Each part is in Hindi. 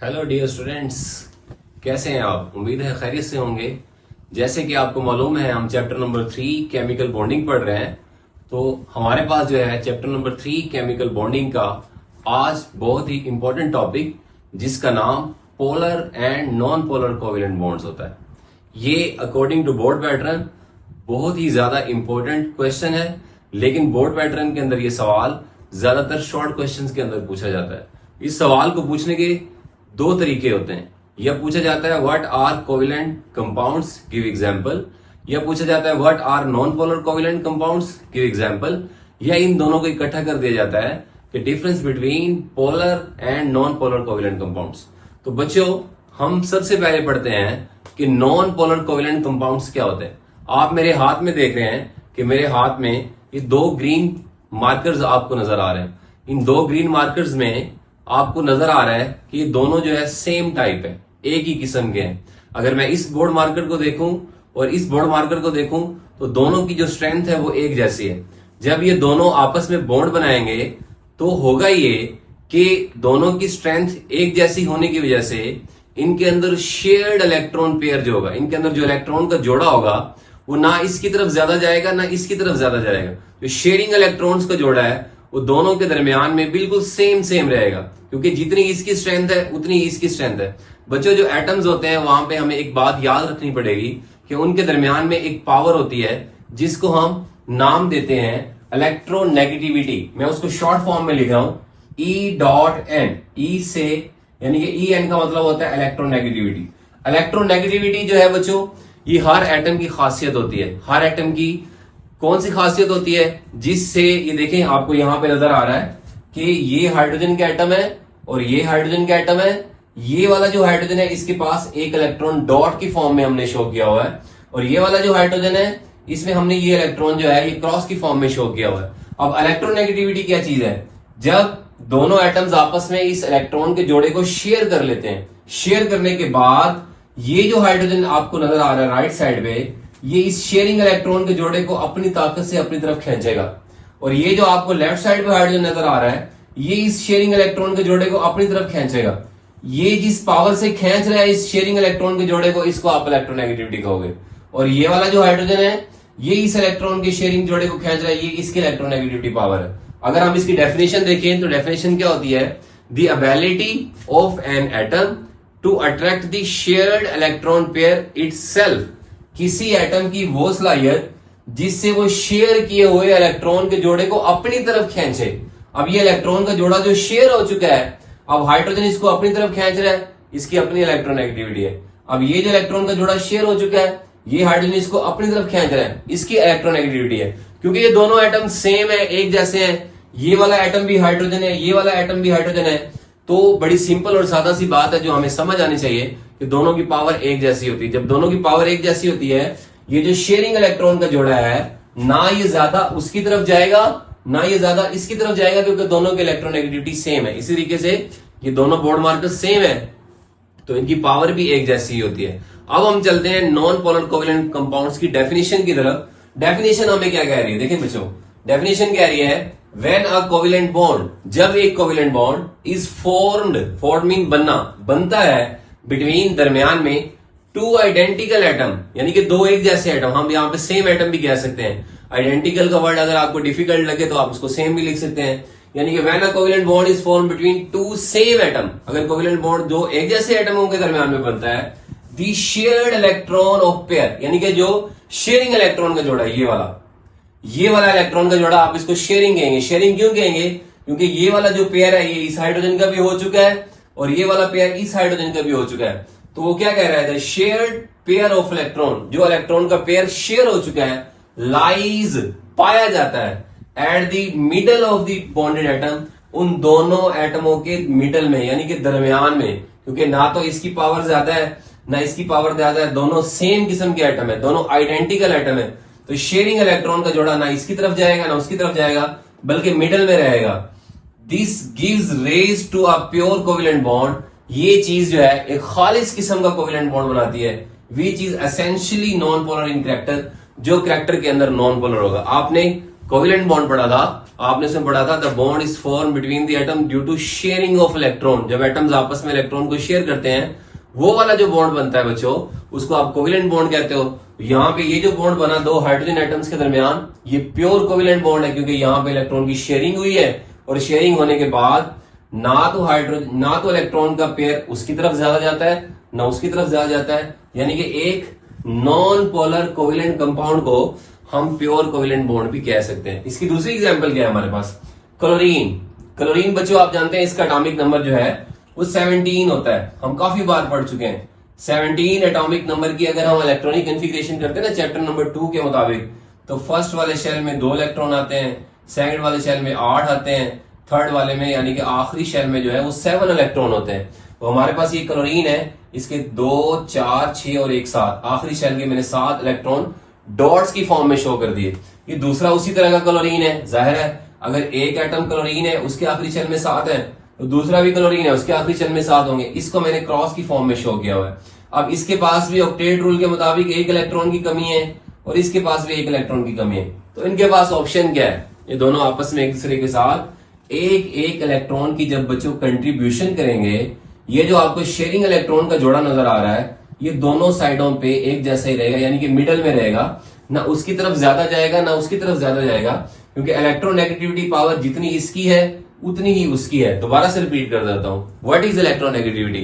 हेलो डियर स्टूडेंट्स, कैसे हैं आप? उम्मीद है खैरियत से होंगे। जैसे कि आपको मालूम है, हम चैप्टर नंबर 3 केमिकल बॉन्डिंग पढ़ रहे हैं। तो हमारे पास जो है चैप्टर नंबर 3 केमिकल बॉन्डिंग का आज बहुत ही इंपॉर्टेंट टॉपिक, जिसका नाम polar and non polar covalent bonds होता है। ये अकॉर्डिंग टू बोर्ड पैटर्न बहुत ही ज्यादा इंपॉर्टेंट क्वेश्चन है, लेकिन बोर्ड पैटर्न के अंदर ये सवाल ज्यादातर शॉर्ट क्वेश्चंस के अंदर पूछा जाता है। इस सवाल को पूछने के दो तरीके होते हैं। यह पूछा जाता है what are covalent compounds, give example, या पूछा जाता है what are non polar covalent compounds, give example, या इन दोनों को इकट्ठा कर दिया जाता है कि difference between polar and non polar covalent compounds. तो बच्चों, हम सबसे पहले पढ़ते हैं कि नॉन पोलर कोवेलेंट कंपाउंड्स क्या होते हैं। आप मेरे हाथ में देख रहे हैं कि मेरे हाथ में ये दो ग्रीन मार्कर्स आपको नजर आ रहे हैं। इन दो ग्रीन मार्कर्स में आपको नजर आ रहा है कि ये दोनों जो है सेम टाइप है, एक ही किस्म के हैं। अगर मैं इस बोर्ड मार्कर को देखूं और इस बोर्ड मार्कर को देखूं तो दोनों की जो स्ट्रेंथ है वो एक जैसी है। जब ये दोनों आपस में बॉन्ड बनाएंगे तो होगा ये कि दोनों की स्ट्रेंथ एक जैसी होने की वजह से इनके अंदर शेयर्ड इलेक्ट्रॉन पेयर जो होगा, इनके अंदर जो इलेक्ट्रॉन का जोड़ा होगा वो ना इसकी तरफ ज्यादा जाएगा ना इसकी तरफ ज्यादा जाएगा। जो शेयरिंग इलेक्ट्रॉन्स का जोड़ा है वो दोनों के दरमियान में बिल्कुल सेम रहेगा, क्योंकि जितनी इसकी स्ट्रेंथ है उतनी इसकी स्ट्रेंथ है। बच्चों, जो एटम्स होते हैं वहां पे हमें एक बात याद रखनी पड़ेगी कि उनके दरमियान में एक पावर होती है जिसको हम नाम देते हैं इलेक्ट्रोनेगेटिविटी। मैं उसको शॉर्ट फॉर्म में लिख रहा हूं E.N। ई से यानी कि EN का मतलब होता है इलेक्ट्रोनेगेटिविटी। इलेक्ट्रोनेगेटिविटी जो है बच्चों, ये हर एटम की खासियत होती है। हर एटम की कौन सी खासियत होती है? जिससे ये देखें, आपको यहां पे नजर आ रहा है कि ये हाइड्रोजन का एटम है और ये हाइड्रोजन का एटम है। ये वाला जो हाइड्रोजन है इसके पास एक इलेक्ट्रॉन डॉट की फॉर्म में हमने शो किया हुआ है, और ये वाला जो हाइड्रोजन है इसमें हमने ये इलेक्ट्रॉन जो है ये क्रॉस की फॉर्म में शो किया हुआ है। अब इलेक्ट्रोनेगेटिविटी क्या चीज है? जब दोनों एटम्स आपस में इस इलेक्ट्रॉन के जोड़े को शेयर कर लेते हैं, शेयर करने के बाद ये जो हाइड्रोजन आपको नजर आ रहा है राइट साइड पे, ये इस शेयरिंग इलेक्ट्रॉन के जोड़े को अपनी ताकत से अपनी तरफ खींचेगा, और ये जो आपको लेफ्ट साइड पे हाइड्रोजन नजर आ रहा है ये इस शेयरिंग इलेक्ट्रॉन के जोड़े को अपनी तरफ खींचेगा। ये जिस पावर से खींच रहा है इस शेयरिंग इलेक्ट्रॉन के जोड़े को, इसको आप इलेक्ट्रोनेगेटिविटी कहोगे। और ये वाला जो हाइड्रोजन है ये इस इलेक्ट्रॉन के शेयरिंग जोड़े को खींच रहा है, ये इसकी इलेक्ट्रोनेगेटिविटी पावर है। अगर हम इसकी डेफिनेशन देखें तो डेफिनेशन क्या होती है? The ability of an atom to attract the shared electron pair itself. किसी एटम की वो सलाहियत जिससे वो शेयर किए हुए इलेक्ट्रॉन के जोड़े को अपनी तरफ खींचे। अब ये इलेक्ट्रॉन का जोड़ा जो शेयर हो चुका है, अब हाइड्रोजन इसको अपनी तरफ खींच रहा है, इसकी अपनी इलेक्ट्रोनेगेटिविटी है। अब ये जो इलेक्ट्रॉन का जोड़ा शेयर हो चुका है, ये हाइड्रोजन इसको अपनी तरफ खींच रहा है, इसकी इलेक्ट्रोनेगेटिविटी है। क्योंकि ये दोनों एटम सेम है, एक जैसे हैं, ये वाला एटम भी हाइड्रोजन है, ये वाला एटम भी हाइड्रोजन है, तो बड़ी सिंपल और सादा सी बात है जो हमें समझ आनी चाहिए कि दोनों की पावर एक जैसी होती है। जब दोनों की पावर एक जैसी होती है, ये जो शेयरिंग इलेक्ट्रॉन का जोड़ा है ना ये ज्यादा उसकी तरफ जाएगा ना ये ज्यादा इसकी तरफ जाएगा, क्योंकि दोनों की इलेक्ट्रोनेगेटिविटी सेम है। इसी तरीके से ये दोनों बोर्ड मार्कर सेम है तो इनकी पावर भी एक जैसी ही होती है। अब हम चलते हैं नॉन पोलर कोवेलेंट कंपाउंड्स की डेफिनेशन की तरफ। डेफिनेशन हमें क्या कह रही है? देखें बच्चों, डेफिनेशन कह रही है व्हेन अ कोवेलेंट बॉन्ड, जब एक covalent bond is formed mean बनता है बिटवीन दरमियान में टू आइडेंटिकल एटम, यानी कि दो एक जैसे एटम। हम यहाँ पे सेम एटम भी कह सकते हैं। आइडेंटिकल का वर्ड अगर आपको डिफिकल्ट लगे तो आप उसको सेम भी लिख सकते हैं। यानी कि when a covalent bond is formed between two same atom, अगर कोवेलेंट बॉन्ड दो एक जैसे एटमों के दरमियान में बनता है, the shared electron of pair, यानी कि जो शेयरिंग इलेक्ट्रॉन का जोड़ा है ये वाला इलेक्ट्रॉन का जोड़ा, आप इसको शेयरिंग कहेंगे। शेयरिंग क्यों कहेंगे? क्योंकि ये वाला जो पेयर है ये इस हाइड्रोजन का भी हो चुका है और ये वाला पेयर इस हाइड्रोजन का भी हो चुका है। तो वो क्या कह रहा है? शेयर्ड पेयर ऑफ इलेक्ट्रॉन, जो इलेक्ट्रॉन का पेयर शेयर हो चुका है, लाइज पाया जाता है at the middle of the bonded atom, उन दोनों एटमों के मिडल में, यानी कि दरमियान में। क्योंकि ना तो इसकी पावर ज्यादा है ना इसकी पावर ज्यादा है, दोनों सेम किस्म के एटम है, दोनों आइडेंटिकल एटम है। तो शेयरिंग इलेक्ट्रॉन का जोड़ा ना इसकी तरफ जाएगा ना उसकी तरफ जाएगा, बल्कि मिडल में रहेगा। This gives rise to a pure covalent bond, ये चीज जो है एक खालिस किस्म का कोवेलेंट बॉन्ड बनाती है, which is essentially non polar in character, जो कैरेक्टर के अंदर नॉन पोलर होगा। आपने कोवेलेंट बॉन्ड पढ़ा था, आपने उसमें पढ़ा था the bond is form between the atom due to sharing of electron. जब एटम्स आपस में इलेक्ट्रॉन को शेयर करते हैं, वो वाला जो बॉन्ड बनता है बच्चों, उसको आप कोवेलेंट बॉन्ड कहते हो। यहाँ पे ये जो बॉन्ड बना दो हाइड्रोजन एटम्स के दरमियान, ये प्योर कोवेलेंट बॉन्ड है, क्योंकि यहाँ पे इलेक्ट्रॉन की शेयरिंग हुई है, और शेयरिंग होने के बाद ना तो इलेक्ट्रॉन का पेयर उसकी तरफ ज्यादा जाता है, ना उसकी तरफ ज्यादा जाता है, यानी कि एक नॉन पोलर कोवेलेंट कंपाउंड को हम प्योर कोवेलेंट बॉन्ड भी कह सकते हैं। इसकी दूसरी एग्जांपल क्या है हमारे पास, क्लोरीन। क्लोरीन बच्चों आप जानते हैं इसका एटॉमिक नंबर जो है वो 17 होता है, हम काफी बार पढ़ चुके हैं। 17 एटॉमिक नंबर की अगर हम इलेक्ट्रॉनिक कन्फिग्रेशन करते हैं ना चैप्टर नंबर 2 के मुताबिक, तो फर्स्ट वाले शेल में 2 इलेक्ट्रॉन आते हैं, सेकंड वाले शेल में 8 आते हैं, थर्ड वाले में यानी कि आखिरी शेल में जो है वो 7 इलेक्ट्रॉन होते हैं। तो हमारे पास ये क्लोरीन है, इसके 2, 4, 6 और 1 7, आखिरी शेल के मैंने 7 इलेक्ट्रॉन डॉट्स की फॉर्म में शो कर दिए। ये दूसरा उसी तरह का क्लोरीन है, जाहिर है अगर एक एटम क्लोरीन है उसके आखिरी शेल में 7 है, तो दूसरा भी क्लोरीन है उसके आखिरी शेल में 7 होंगे। इसको मैंने क्रॉस की फॉर्म में शो किया हुआ है। अब इसके पास भी ऑक्टेट रूल के मुताबिक 1 इलेक्ट्रॉन की कमी है, और इसके पास भी 1 इलेक्ट्रॉन की कमी है। तो इनके पास ऑप्शन क्या है, ये दोनों आपस में एक दूसरे के साथ एक इलेक्ट्रॉन की जब बच्चों कंट्रीब्यूशन करेंगे, ये जो आपको शेयरिंग इलेक्ट्रॉन का जोड़ा नजर आ रहा है, ये दोनों साइडों पे एक जैसा ही रहेगा, यानी कि मिडल में रहेगा, ना उसकी तरफ ज्यादा जाएगा ना उसकी तरफ ज्यादा जाएगा, क्योंकि इलेक्ट्रोनेगेटिविटी पावर जितनी इसकी है उतनी ही उसकी है। दोबारा से रिपीट कर देता हूं, what is electronegativity?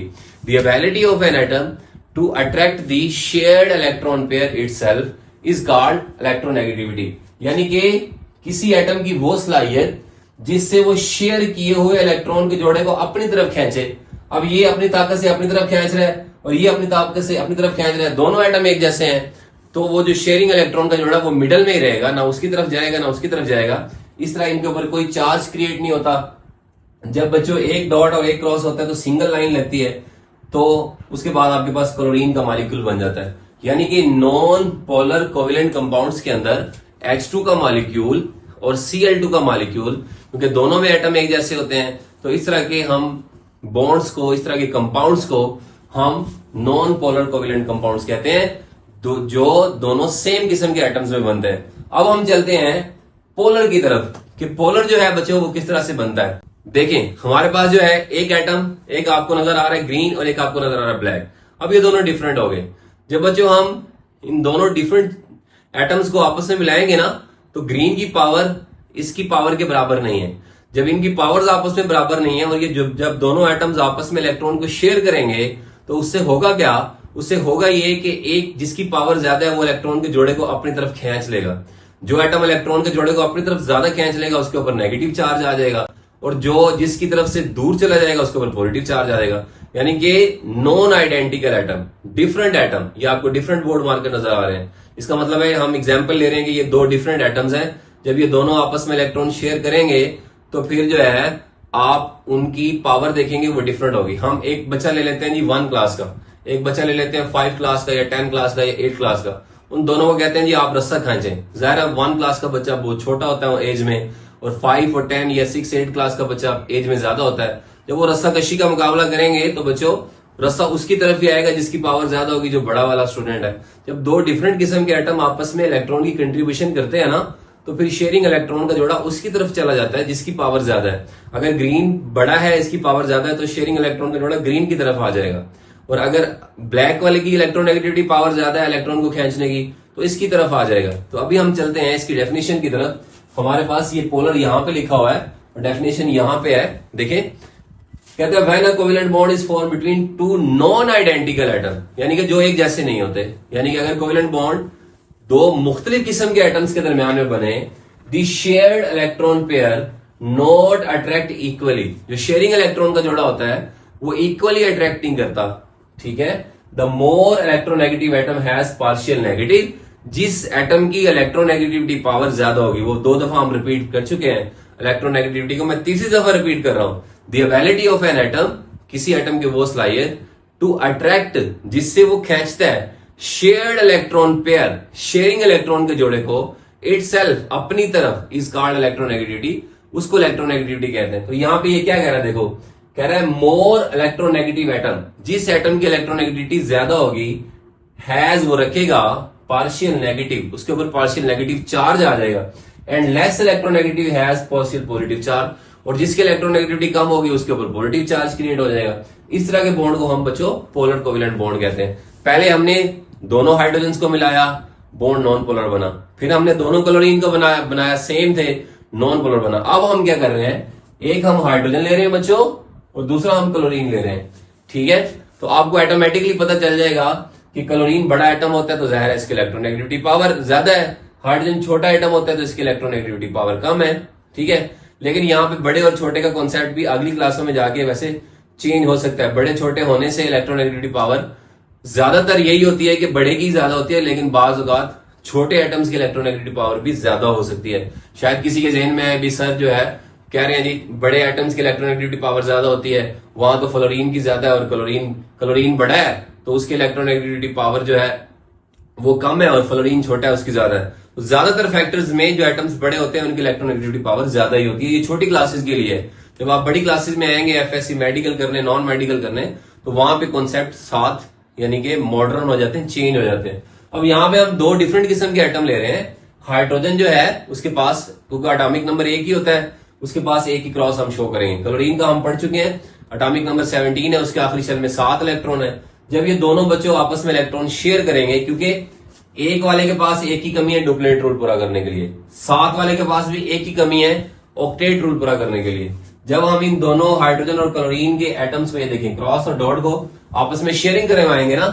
The ability of an atom to attract the shared electron pair itself is called electronegativity. यानी कि किसी एटम की वो सलाहियत जिससे वो शेयर किए हुए इलेक्ट्रॉन के जोड़े को अपनी तरफ खींचे। अब ये अपनी ताकत से अपनी तरफ खींच रहा है और ये अपनी ताकत से अपनी तरफ खींच रहा है, दोनों एटम एक जैसे हैं, तो वो जो शेयरिंग इलेक्ट्रॉन का जोड़ा वो मिडल में ही रहेगा, ना उसकी तरफ जाएगा ना उसकी तरफ जाएगा। इस तरह इनके ऊपर कोई चार्ज क्रिएट नहीं होता। जब बच्चों एक डॉट और एक क्रॉस होता है तो सिंगल लाइन लगती है, तो उसके बाद आपके पास क्लोरीन का मॉलिक्यूल बन जाता है। यानी कि नॉन पोलर कोवेलेंट कंपाउंड्स के अंदर H2 का मॉलिक्यूल और Cl2 का मॉलिक्यूल, क्योंकि दोनों में एटम एक जैसे होते हैं, तो इस तरह के हम बॉन्ड्स को, इस तरह के कंपाउंड्स को हम नॉन पोलर कोवेलेंट कंपाउंड्स कहते हैं, जो दोनों सेम किस्म के एटम्स में बनते हैं। अब हम चलते हैं पोलर की तरफ कि पोलर जो है बच्चों वो किस तरह से बनता है। देखें हमारे पास जो है एक एटम, एक आपको नजर आ रहा है ग्रीन और एक आपको नजर आ रहा है ब्लैक। अब ये दोनों डिफरेंट हो गए। जब बच्चों हम इन दोनों डिफरेंट एटम्स को आपस में मिलाएंगे ना, तो ग्रीन की पावर इसकी पावर के बराबर नहीं है। जब इनकी पावर्स आपस में बराबर नहीं है और ये जब दोनों एटम्स आपस में इलेक्ट्रॉन को शेयर करेंगे, तो उससे होगा क्या? उससे होगा ये कि एक जिसकी पावर ज्यादा है वो इलेक्ट्रॉन के जोड़े को अपनी तरफ खींच लेगा। जो एटम इलेक्ट्रॉन के जोड़े को अपनी तरफ ज्यादा खींच लेगा उसके ऊपर नेगेटिव चार्ज आ जाएगा, और जो जिसकी तरफ से दूर चला जाएगा उसके ऊपर पॉजिटिव चार्ज आ जाएगा। यानी कि non identical atom, different atom, ये आपको डिफरेंट बोर्ड मार्कर नजर आ रहे हैं। इसका मतलब है हम एग्जांपल ले रहे हैं कि ये दो डिफरेंट एटम्स हैं। जब ये दोनों आपस में इलेक्ट्रॉन शेयर करेंगे तो फिर जो है आप उनकी पावर देखेंगे वो डिफरेंट होगी। हम एक बच्चा ले लेते हैं जी 1 क्लास का, एक बच्चा ले लेते हैं 5 क्लास का या 10 क्लास का या 8 क्लास का। उन दोनों को कहते हैं जी आप रस्सा खींचें। जाहिर है 1 क्लास का बच्चा बहुत छोटा होता है वो एज में, और 5 और 10 या 6, 8 क्लास का बच्चा एज में ज्यादा होता है। जब वो रस्सा कशी का मुकाबला करेंगे तो बच्चों रस्सा उसकी तरफ ही आएगा जिसकी पावर ज्यादा होगी, जो बड़ा वाला स्टूडेंट है। जब दो डिफरेंट किस्म के एटम आपस में इलेक्ट्रॉन की कंट्रीब्यूशन करते हैं ना, तो फिर शेयरिंग इलेक्ट्रॉन का जोड़ा उसकी तरफ चला जाता है जिसकी पावर ज्यादा है। अगर ग्रीन बड़ा है, इसकी पावर ज्यादा है, तो शेयरिंग इलेक्ट्रॉन का जोड़ा ग्रीन की तरफ आ जाएगा। और अगर ब्लैक वाले की इलेक्ट्रोनेगेटिविटी पावर ज्यादा है इलेक्ट्रॉन को खींचने की, तो इसकी तरफ आ जाएगा। तो अभी हम चलते हैं इसकी डेफिनेशन की तरफ। हमारे पास ये पोलर यहाँ पे लिखा हुआ है और डेफिनेशन यहाँ पे है। देखें, कहते हैं when a covalent bond is form between two non identical atom, यानी कि जो एक जैसे नहीं होते। यानी कि अगर कोवेलेंट बॉन्ड दो मुख्तलिफ किस्म के एटम्स के दरमियान में बने, the shared electron pair not attract equally, जो शेयरिंग इलेक्ट्रॉन का जोड़ा होता है वो इक्वली अट्रैक्ट नहीं करता। ठीक है, the more electronegative atom has partial negative, जिस एटम की इलेक्ट्रोनेगेटिविटी पावर ज्यादा होगी, वो 2 दफा हम रिपीट कर चुके हैं इलेक्ट्रोनेगेटिविटी को, मैं तीसरी दफा रिपीट कर रहा हूं। The ability of an atom, किसी एटम की वो सलाहियत, टू अट्रैक्ट, जिससे वो खींचता है, shared electron pair, sharing electron के जोड़े को, इटसेल्फ, अपनी तरफ, इज कॉल्ड इलेक्ट्रोनेगेटिविटी, उसको इलेक्ट्रोनेगेटिविटी कहते हैं। तो यहां पे ये क्या कह रहा है, देखो कह रहा है मोर इलेक्ट्रोनेगेटिव एटम, जिस एटम की इलेक्ट्रोनेगेटिविटी ज्यादा होगी, हैज, वो रखेगा पार्शियल नेगेटिव, उसके ऊपर पार्शियल नेगेटिव चार्ज आ जाएगा। And less electronegative has positive charge, और जिसकी इलेक्ट्रोनेगेटिविटी कम होगी उसके ऊपर पॉजिटिव चार्ज क्रिएट हो जाएगा। इस तरह के बॉन्ड को हम बच्चों पोलर कोवेलेंट बॉन्ड कहते हैं। पहले हमने दोनों हाइड्रोजन को मिलाया, बॉन्ड नॉन पोलर बना, फिर हमने दोनों क्लोरीन को बनाया सेम थे, नॉन पोलर बना। अब हम क्या कर रहे हैं, एक हम हाइड्रोजन ले रहे हैं बच्चों और दूसरा हम क्लोरीन ले रहे हैं, ठीक है। तो आपको ऑटोमेटिकली पता चल जाएगा कि क्लोरीन बड़ा एटम होता है तो जाहिर है इसकी इलेक्ट्रोनेगेटिविटी पावर ज्यादा है, हाइड्रोजन छोटा एटम होता है तो इसकी इलेक्ट्रोनेगेटिविटी पावर कम है, ठीक है। लेकिन यहाँ पे बड़े और छोटे का कॉन्सेप्ट भी अगली क्लासों में जाके वैसे चेंज हो सकता है। बड़े छोटे होने से इलेक्ट्रोनेगेटिविटी पावर ज्यादातर यही होती है कि बड़े की ज्यादा होती है, लेकिन बाज औकात छोटे एटम्स की इलेक्ट्रोनेगेटिविटी पावर भी ज्यादा हो सकती है। शायद किसी के जहन में है भी सर जो है कह रहे हैं जी बड़े एटम्स की इलेक्ट्रोनेगेटिविटी पावर ज्यादा होती है, वहां तो फ्लोरीन की ज्यादा है और क्लोरीन बड़ा है तो उसकी इलेक्ट्रोनेगेटिविटी पावर जो है वो कम है और फ्लोरीन छोटा है उसकी ज्यादा है। तो ज्यादातर फैक्टर्स में जो एटम्स बड़े होते हैं उनकी इलेक्ट्रोनेगेटिविटी पावर ज्यादा ही होती है। ये छोटी क्लासेस के लिए है। जब आप बड़ी क्लासेस में आएंगे एफएससी मेडिकल करने, नॉन मेडिकल करने, तो वहां पे कॉन्सेप्ट साथ यानी कि मॉडर्न हो जाते हैं, चेंज हो जाते हैं। अब यहाँ पे हम दो डिफरेंट किस्म के एटम ले रहे हैं। हाइड्रोजन जो है उसके पास क्योंकि एटॉमिक नंबर एक ही होता है, उसके पास एक ही क्रॉस हम शो करेंगे। क्लोरीन का हम पढ़ चुके हैं, एटॉमिक नंबर 17 है, उसके आखिरी शेल में 7 इलेक्ट्रॉन है। जब ये दोनों बच्चों आपस में इलेक्ट्रॉन शेयर करेंगे, क्योंकि एक वाले के पास एक ही कमी है डुप्लेट रूल पूरा करने के लिए, 7 वाले के पास भी एक ही कमी है ऑक्टेट रूल पूरा करने के लिए। जब हम इन दोनों हाइड्रोजन और क्लोरीन के एटम्स को ये देखें क्रॉस और डॉट को आपस में शेयरिंग करवाएंगे ना,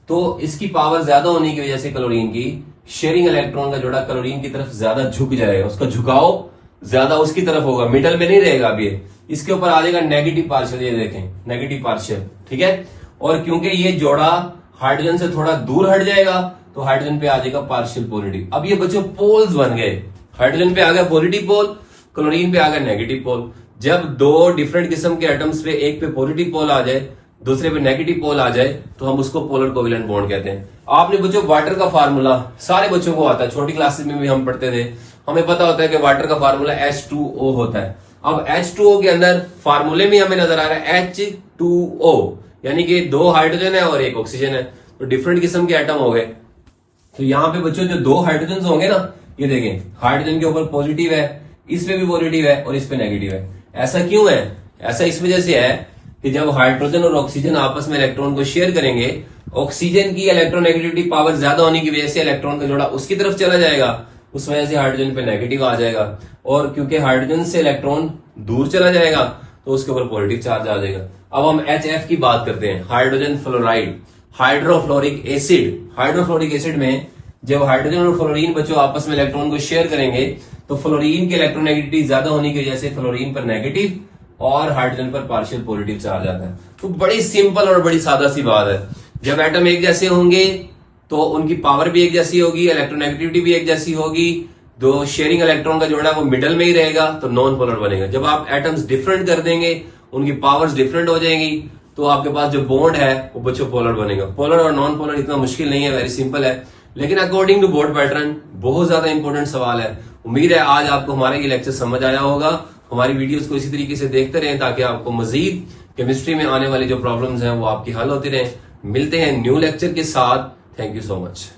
तो इसकी पावर ज्यादा होने की वजह से क्लोरीन की शेयरिंग इलेक्ट्रॉन का जोड़ा क्लोरीन की तरफ ज्यादा झुक जाएगा, उसका झुकाव ज्यादा उसकी तरफ होगा, मिडल में नहीं रहेगा। अभी इसके ऊपर आ जाएगा नेगेटिव पार्शियल, ये देखें नेगेटिव पार्शियल, ठीक है। और क्योंकि ये जोड़ा हाइड्रोजन से थोड़ा दूर हट जाएगा तो हाइड्रोजन पे आ जाएगा पार्शियल पॉजिटिव। अब ये बच्चों पोल्स बन गए, हाइड्रोजन पे आ गया पॉजिटिव पोल, क्लोरीन पे आ गया नेगेटिव पोल। जब दो डिफरेंट किस्म के एटम्स पे एक पे पॉजिटिव पोल आ जाए दूसरे पे नेगेटिव पोल आ जाए तो हम उसको पोलर कोवेलेंट बॉन्ड कहते हैं। आपने बच्चों वाटर का फार्मूला सारे बच्चों को आता है, छोटी क्लासेस में भी हम पढ़ते थे, हमें पता होता है कि वाटर का फार्मूला H2O होता है। अब H2O के अंदर फार्मूले में हमें नजर आ रहा है H2O, यानी कि 2 हाइड्रोजन है और 1 ऑक्सीजन है, तो डिफरेंट किस्म के एटम हो गए। तो यहाँ पे बच्चों जो 2 हाइड्रोजन होंगे ना, ये देखें हाइड्रोजन के ऊपर पॉजिटिव है, इस पे भी पॉजिटिव है और इस पे नेगेटिव है। ऐसा क्यों है? ऐसा इस वजह से है कि जब हाइड्रोजन और ऑक्सीजन आपस में इलेक्ट्रॉन को शेयर करेंगे, ऑक्सीजन की इलेक्ट्रोनेगेटिविटी पावर ज्यादा होने की वजह से इलेक्ट्रॉन का जोड़ा उसकी तरफ चला जाएगा, उस वजह से हाइड्रोजन पे नेगेटिव आ जाएगा। और क्योंकि हाइड्रोजन से इलेक्ट्रॉन दूर चला जाएगा तो उसके ऊपर पॉजिटिव चार्ज आ जाएगा। अब हम HF की बात करते हैं, hydrogen fluoride, hydrofluoric acid. Hydrofluoric acid में जब हाइड्रोजन और फ्लोरीन बच्चों आपस में इलेक्ट्रॉन को शेयर करेंगे तो फ्लोरीन की इलेक्ट्रोनेगेटिविटी ज्यादा होने की वजह से फ्लोरीन पर नेगेटिव और हाइड्रोजन पर पार्शियल पॉजिटिव चार्ज आता है। तो बड़ी सिंपल और बड़ी सादा सी बात है, जब एटम एक जैसे होंगे तो उनकी पावर भी एक जैसी होगी, इलेक्ट्रोनेगेटिविटी भी एक जैसी होगी, दो शेयरिंग इलेक्ट्रॉन का जोड़ा वो मिडल में ही रहेगा तो नॉन पोलर बनेगा। जब आप एटम्स डिफरेंट कर देंगे, उनकी पावर्स डिफरेंट हो जाएंगी, तो आपके पास जो बॉन्ड है वो बच्चों पोलर बनेगा। पोलर और नॉन पोलर इतना मुश्किल नहीं है, वेरी सिंपल है, लेकिन अकॉर्डिंग टू बोर्ड पैटर्न बहुत ज्यादा इंपॉर्टेंट सवाल है। उम्मीद है आज आपको हमारा ये लेक्चर समझ आया होगा। हमारी वीडियोस को इसी तरीके से देखते रहें ताकि आपको मजीद केमिस्ट्री में आने वाली जो प्रॉब्लम्स हैं वो आपकी हल होती रहें। मिलते हैं न्यू लेक्चर के साथ। Thank you so much.